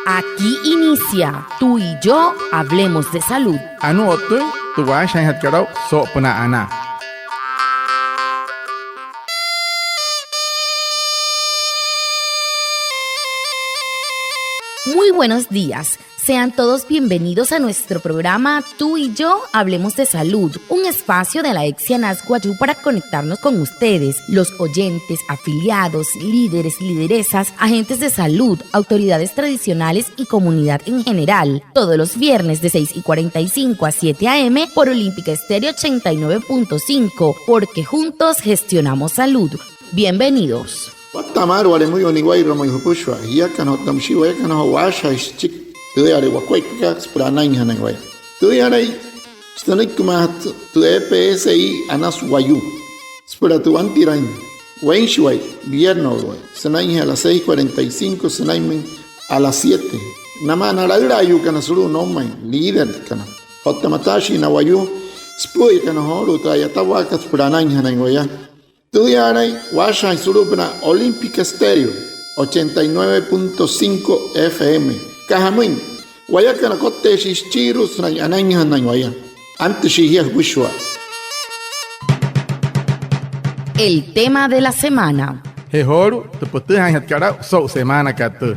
Aquí inicia Tú y yo hablemos de salud. Anu otu, tu washan hatkarau so puna ana. Muy buenos días. Sean todos bienvenidos a nuestro programa Tú y yo hablemos de salud, un espacio de la EXIA Nasguayú para conectarnos con ustedes, los oyentes, afiliados, líderes, lideresas, agentes de salud, autoridades tradicionales y comunidad en general. Todos los viernes de 6:45 a 7 a.m. por Olímpica Estéreo 89.5, porque juntos gestionamos salud. Bienvenidos. Watamar wale muy oniguay romo yupushwa ya kano tamshiwa ya kano washa ischik tuyare wakweka sprana inhanagway tuyare stanik kumat tu EPSI anas wayu spura tu antiran wenshway vierno sanay a las 6:45 sanaymen a las 7 namana la yu kana suru no man líder kana hotamatashi na wayu spuy kana holu tayatawaka sprana inhanagway. Tudiaray, Washa y Surupna, Olímpica Estéreo, 89.5 FM. Cajamuin, Guayacana Cote Shichirus, Anaña Nañuaya. Antes Shihia Bushua. El tema de la semana. Hehoru, tu putuhan hatkarau so semana katu.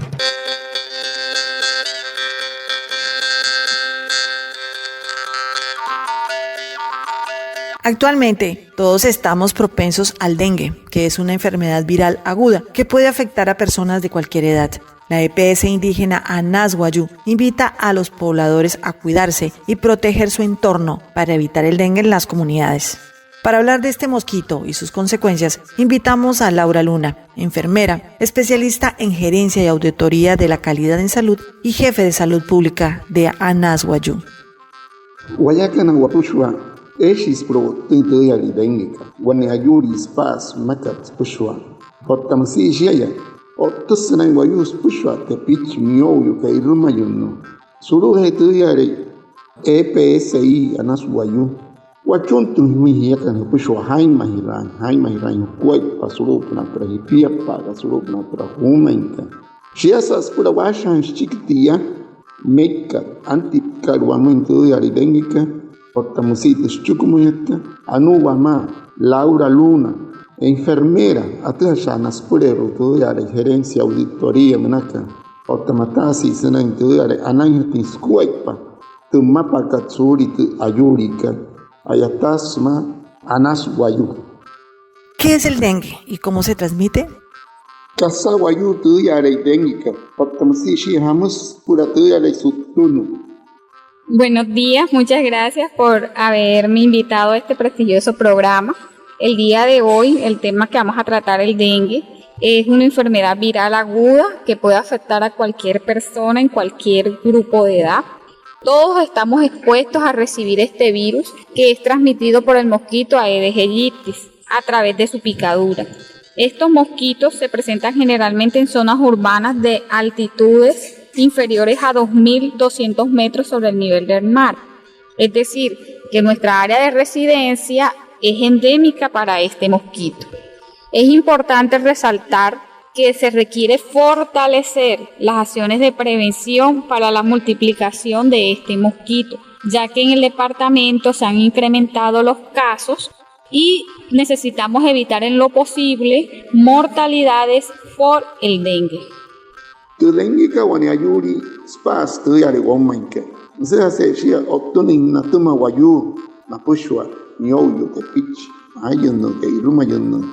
Actualmente, todos estamos propensos al dengue, que es una enfermedad viral aguda que puede afectar a personas de cualquier edad. La EPS indígena Anasguayú invita a los pobladores a cuidarse y proteger su entorno para evitar el dengue en las comunidades. Para hablar de este mosquito y sus consecuencias, invitamos a Laura Luna, enfermera, especialista en gerencia y auditoría de la calidad en salud y jefe de salud pública de Anasguayú. Eshis pro tintoyali dengica, wane ayuri spas makat pushwa. Hotamsi jaya, otusana wayus pushwa te pitch mioyo ka iruma yunno. Suru hetuyari EPSI anaswayu. Wachuntu mihiakan pushwa haimahiran kwai pasuru puna trahipia paga suru puna trahumenka. Shiasas pura washan chikitia meka antikarwamento yari dengica. Otamusitos Chucumuyeta, Anuama, Laura Luna, enfermera, Atlachanas Purero, Tudiare, gerencia, auditoría, Menaca, Otamatasi, Senan, Tudiare, Anayatis Cuepa, Tu Mapa Katsuri, Tu Ayurica, Ayatasma, Anasguayú. ¿Qué es el dengue y cómo se transmite? Casaguayú, Tudiare, Dengica, Otamasishi, Hamus, Pura Tudiare, Sutunu. Buenos días, muchas gracias por haberme invitado a este prestigioso programa. El día de hoy, el tema que vamos a tratar, el dengue, es una enfermedad viral aguda que puede afectar a cualquier persona en cualquier grupo de edad. Todos estamos expuestos a recibir este virus que es transmitido por el mosquito Aedes aegypti a través de su picadura. Estos mosquitos se presentan generalmente en zonas urbanas de altitudes inferiores a 2.200 metros sobre el nivel del mar. Es decir, que nuestra área de residencia es endémica para este mosquito. Es importante resaltar que se requiere fortalecer las acciones de prevención para la multiplicación de este mosquito, ya que en el departamento se han incrementado los casos y necesitamos evitar en lo posible mortalidades por el dengue. Tu dengica wane ayuri spas tuyare womanke. Se hace shia otunin na tuma wayu na pushwa nyoyo ke pitch ayuno ke iruma yuno.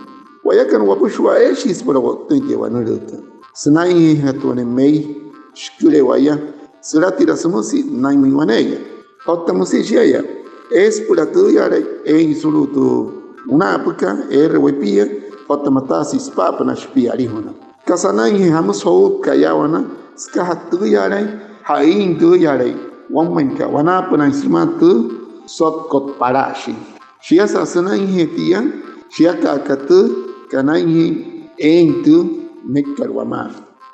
Wayakan wapushwa eshis para wotunke wanurita. Snai hatone mei shkule waya suratira sumusi naimi waneya. Otamusi shia es pura tuyare insulutu una época rewepia otamatasi spapa na shpiarihona. Kasanai hamus ho kayawana skahat tuyare hain tuyare womanka wanapana ismatu sot kot parashi shia sasanai hetia shia kakatu kanai entu mekarwama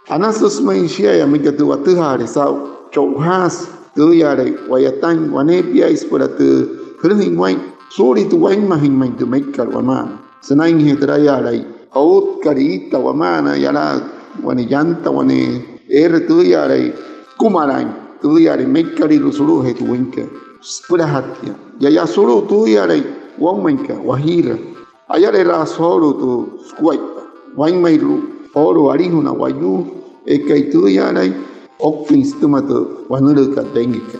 anasus mai shia ya mikatu watuhare sau chouhas tuyare wayatan wanepia ispuratu hirhingwai suri tu wain mahin mai tu mekarwama sanai hetrayare out karita wamana yara wani yanta wani tu yare kumaran tu yare mekari lu suru he tu winka spura hatia ya suru tu yare womanka wahira ayare la soro tu squaipa wain mai lu oro arihuna wayu ekai tu yare okpins tumato wanuruka dengika.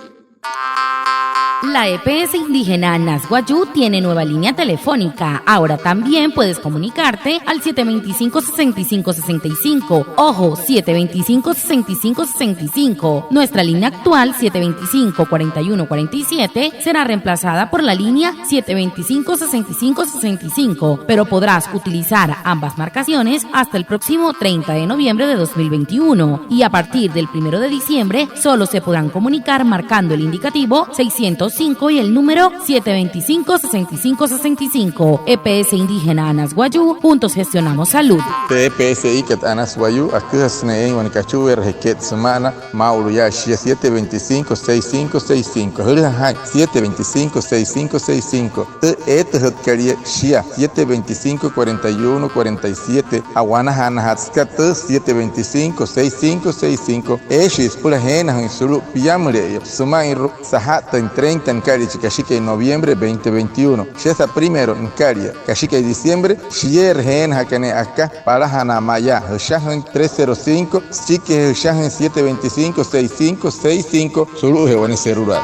La EPS indígena Nasguayú tiene nueva línea telefónica. Ahora también puedes comunicarte al 725-6565. Ojo, 725-6565. Nuestra línea actual, 725-4147, será reemplazada por la línea 725-6565, pero podrás utilizar ambas marcaciones hasta el próximo 30 de noviembre de 2021. Y a partir del 1 de diciembre, solo se podrán comunicar marcando el indicativo 605 y el número 725-6565. EPS indígena Nasguayú, juntos gestionamos salud. EPS Icat Nasguayú, Akasne en Wancachu, Requet Semana, Mauro Yashia 725-6565. Hurahai 725-6565. Ethetkaria Shia 725-4147. Awana Hanahatskat 725-6565. Eshis Purahena en Suru Piamre, Sumairu Sahata en 30 en Caria, Chicachica en noviembre 2021. Shesa primero en Caria, Cachica en diciembre, Shier Gen Hakane acá para Hanamaya, Shahan 305, Chique Shahan 725-6565, Suruje o en ese rural.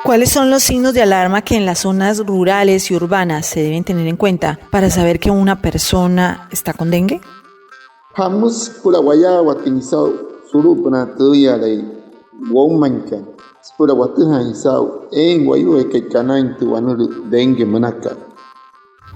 ¿Cuáles son los signos de alarma que en las zonas rurales y urbanas se deben tener en cuenta para saber que una persona está con dengue? Hamus pura waya watinzao surupna tuya de womanka pura watuha insao en wayu e que canain tu anuru dengue manaka.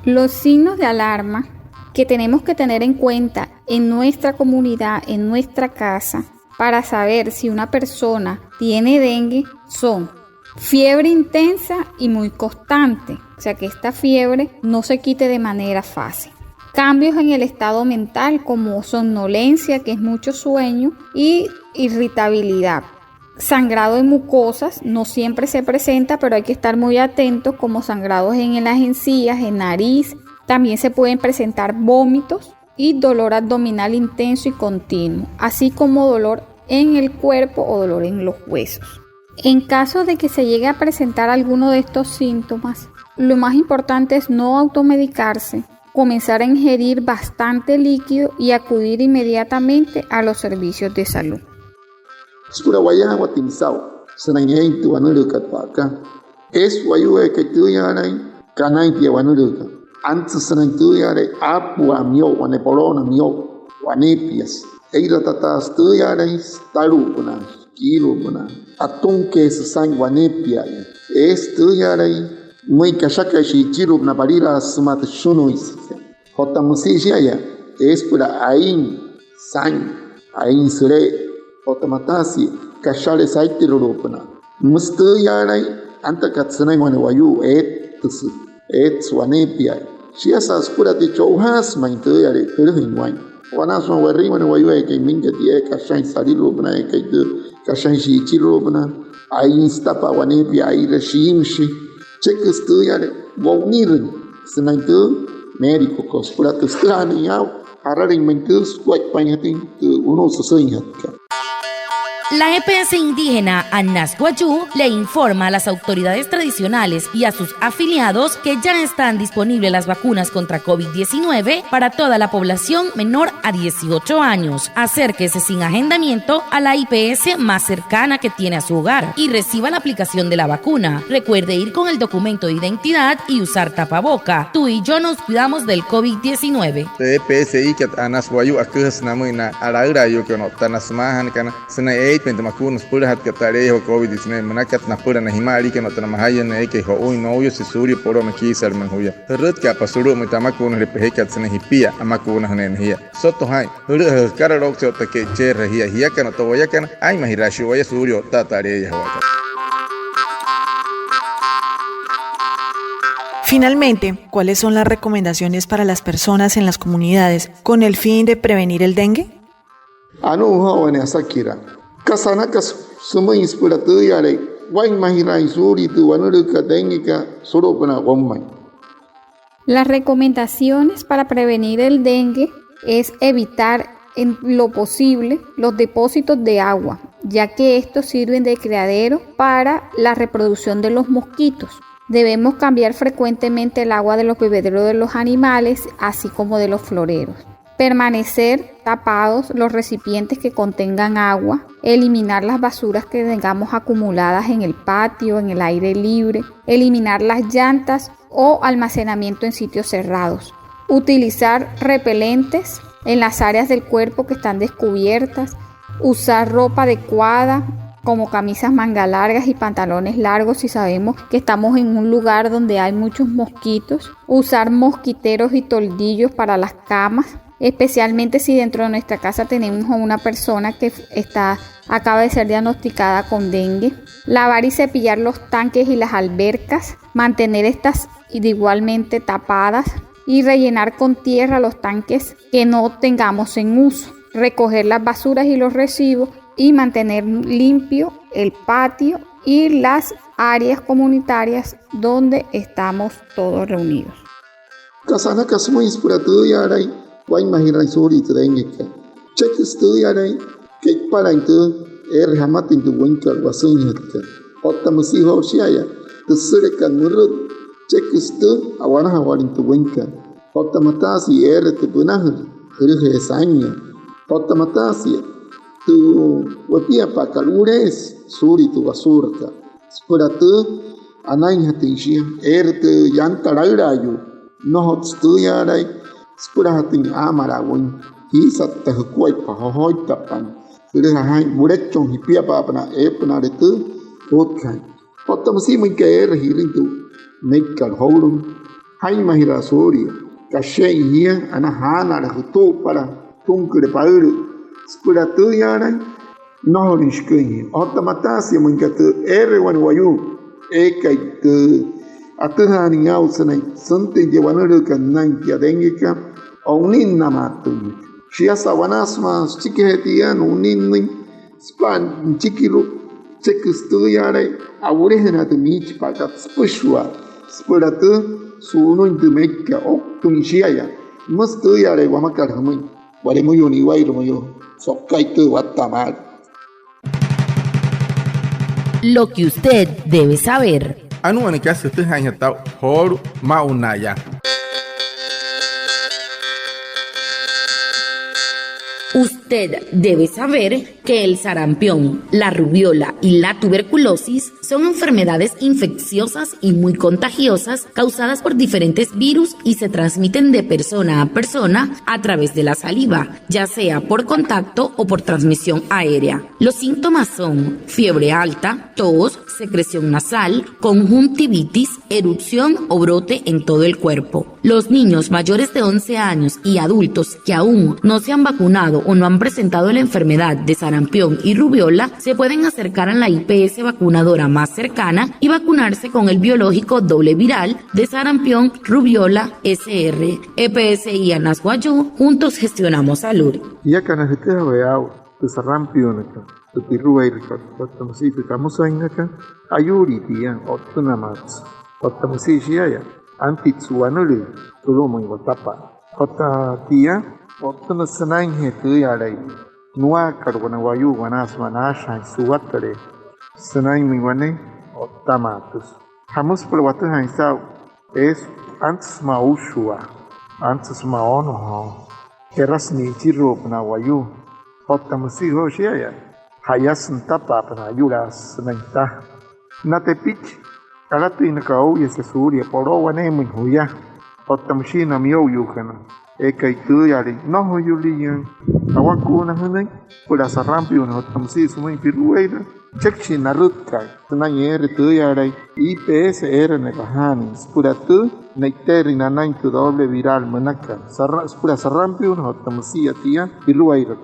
Los signos de alarma que tenemos que tener en cuenta en nuestra comunidad, en nuestra casa, para saber si una persona tiene dengue son fiebre intensa y muy constante, o sea que esta fiebre no se quite de manera fácil. Cambios en el estado mental como somnolencia, que es mucho sueño, y irritabilidad. Sangrado en mucosas no siempre se presenta, pero hay que estar muy atentos, como sangrados en las encías, en nariz. También se pueden presentar vómitos y dolor abdominal intenso y continuo, así como dolor en el cuerpo o dolor en los huesos. En caso de que se llegue a presentar alguno de estos síntomas, lo más importante es no automedicarse, comenzar a ingerir bastante líquido y acudir inmediatamente a los servicios de salud. Spura waya watinzao sanangay tu anuruka paka. Es wayu e que tu yarai kanai ti wanuruka. Antes sanang tu yarai apu amio wane polona mio wanepias. Eira tatas tu yarai taru puna kilo puna. Atun que se sang wanepia. Es tu yarai muy kashaka shi chirup na parira sumat shunois. Hota musija ya es pura ain sang ain sure otomatasi kashale saiti rupana. Mustu yarai anta katsana wane wayu et swanepia. Shiasa pura de chouhas maintu yare kurhin wine. Wanas wan warri wane wayu e que minga tie kashan sari rupana e que kashan shi chirupana. Ain stapa wanepia aira shimshi. Cheques tu yare wonir senaitu médico cos pura tu strani yao hararing mentus kwak panyatin tu uno sosoinhat. La EPS indígena Nasguayú le informa a las autoridades tradicionales y a sus afiliados que ya están disponibles las vacunas contra COVID-19 para toda la población menor a 18 años. Acérquese sin agendamiento a la IPS más cercana que tiene a su hogar y reciba la aplicación de la vacuna. Recuerde ir con el documento de identidad y usar tapaboca. Tú y yo nos cuidamos del COVID-19. EPS Icat Nasguayú akus namuina alaura yo que no tanasmahan kana sana Pentamakun pura hat katarejo COVID-19 manakat na pura na himari que no tanamahayan na que ho uy novio si suri poro maki sarman huya rut ka pasuru mitamakun repehekat sana hipia amakun hanen hiya soto hai rut kararok chota que cher hiya kana to waya kana ay mahirashi waya suri tatareja waka. Finalmente, ¿cuáles son las recomendaciones para las personas en las comunidades con el fin de prevenir el dengue? Anu hawane asakira. Kasanakas suma inspira tu yare. Wain mahira isuri tu wanuruka dengue solo para womai. Las recomendaciones para prevenir el dengue es evitar en lo posible los depósitos de agua, ya que estos sirven de criadero para la reproducción de los mosquitos. Debemos cambiar frecuentemente el agua de los bebederos de los animales, así como de los floreros. Permanecer tapados los recipientes que contengan agua, eliminar las basuras que tengamos acumuladas en el patio, en el aire libre, eliminar las llantas o almacenamiento en sitios cerrados. Utilizar repelentes en las áreas del cuerpo que están descubiertas, usar ropa adecuada como camisas manga largas y pantalones largos si sabemos que estamos en un lugar donde hay muchos mosquitos, usar mosquiteros y toldillos para las camas, especialmente si dentro de nuestra casa tenemos a una persona que acaba de ser diagnosticada con dengue, lavar y cepillar los tanques y las albercas, mantener estas igualmente tapadas y rellenar con tierra los tanques que no tengamos en uso, recoger las basuras y los residuos y mantener limpio el patio y las áreas comunitarias donde estamos todos reunidos. Kasana kasmo inspiratu yarai, wai mahirai suri trengika. Check yarai, que para itu hamatin tu winkal wasunyatka. Otta musi hoshaya, tu surekan murut. Check awana hawarin tu winkal. Otta matasi tu punahur, ruhe sanya. Otta matasi tu wapia pakalures suri tu basurka. Spuratu anain hatinshia tu yantarairayu. No yarai. Spurahatin amarawun, hisat tahukwai pahohoi tapan. Sudahai murechong hipia papana epnaritu potkai. Otamasi minkaer hirintu nekal horum. Hai mahira soria. Kashay hia anahana rahuto para tunkure pauru. Spuratu yarai. No rishkuhi. Otamatasi minkatu erwan wayu. Ekaitu. Atuhani ngausanai sante jewanurukan nankia dengika aunin namatun. Shiasa wanasma chikihetian unin span chikiru chekustuyare aurehena tu mich pakat spushwa spuratu sunun tu mekka oktun shiaya mustuyare wamakar hamun waremuyo ni wairumoyo sokkaitu wattamal. Lo que usted debe saber. Anu ani kasi tu hanya tahu hor maunaya. Usted debe saber que el sarampión, la rubiola y la tuberculosis son enfermedades infecciosas y muy contagiosas causadas por diferentes virus y se transmiten de persona a persona a través de la saliva, ya sea por contacto o por transmisión aérea. Los síntomas son fiebre alta, tos, secreción nasal, conjuntivitis, erupción o brote en todo el cuerpo. Los niños mayores de 11 años y adultos que aún no se han vacunado o no han presentado la enfermedad de sarampión y rubiola se pueden acercar a la IPS vacunadora más cercana y vacunarse con el biológico doble viral de sarampión, rubiola, SR, EPS y Anas Guayú. Juntos gestionamos salud. Ya kana hete weau tu sarampion ka tu tiruai ka ottamusi tu kamusainga ka ayuri dia ottunamats ottamusi shia antitsuanulu tulomo watapa otta dia ottuna sanain hetu yarai nuwa karwana wayu wanas manasha suwatare sanain miwane ottamatus hamus perwatu haisau es antes maushua antes maono keras ni chiro na wayu ottamusi hoshia hayas ntapa pana yuras naita natepich kalatu inakau yese suria poro wane mun huya ottamushi na miyo yukana ekaitu yari no hoyuliyan awakuna hanai pura sarampi una ottamusi sumai pirueira chekchi narutkai tunanyere tu yari IPS era negahani spuratu neiteri nanain tu doble viral manaka pura sarampi una ottamusi atia pirueira.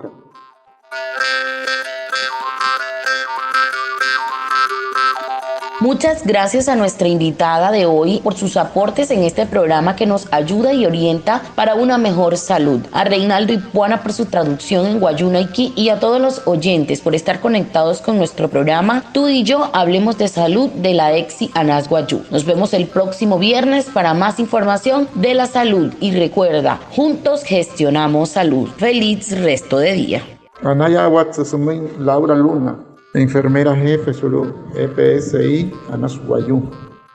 Muchas gracias a nuestra invitada de hoy por sus aportes en este programa que nos ayuda y orienta para una mejor salud. A Reinaldo Ipuana por su traducción en Guayunaiki y a todos los oyentes por estar conectados con nuestro programa Tú y yo hablemos de salud de la EXI Anas Guayú. Nos vemos el próximo viernes para más información de la salud y recuerda, juntos gestionamos salud. Feliz resto de día. Anaya Watsusumin Laura Luna, enfermera jefe solo EPSI Anas Guayú.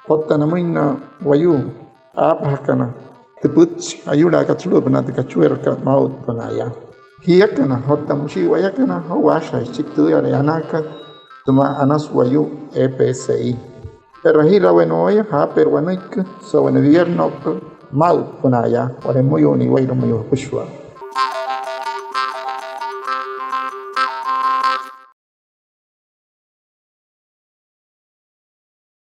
Otanamuina Guayú, Apakana, Tepuch, Ayula Katsulu, Panatikachuerka, Maut Panaya. Hiakana, Hotamushi, Wayakana, Hawasha, Chictuya, Anaka, Tuma Anas Guayú, EPSI. Pero hila bueno hoy, peruanica, so en el viernes, Maut Panaya, o en muy unido, muy pushua.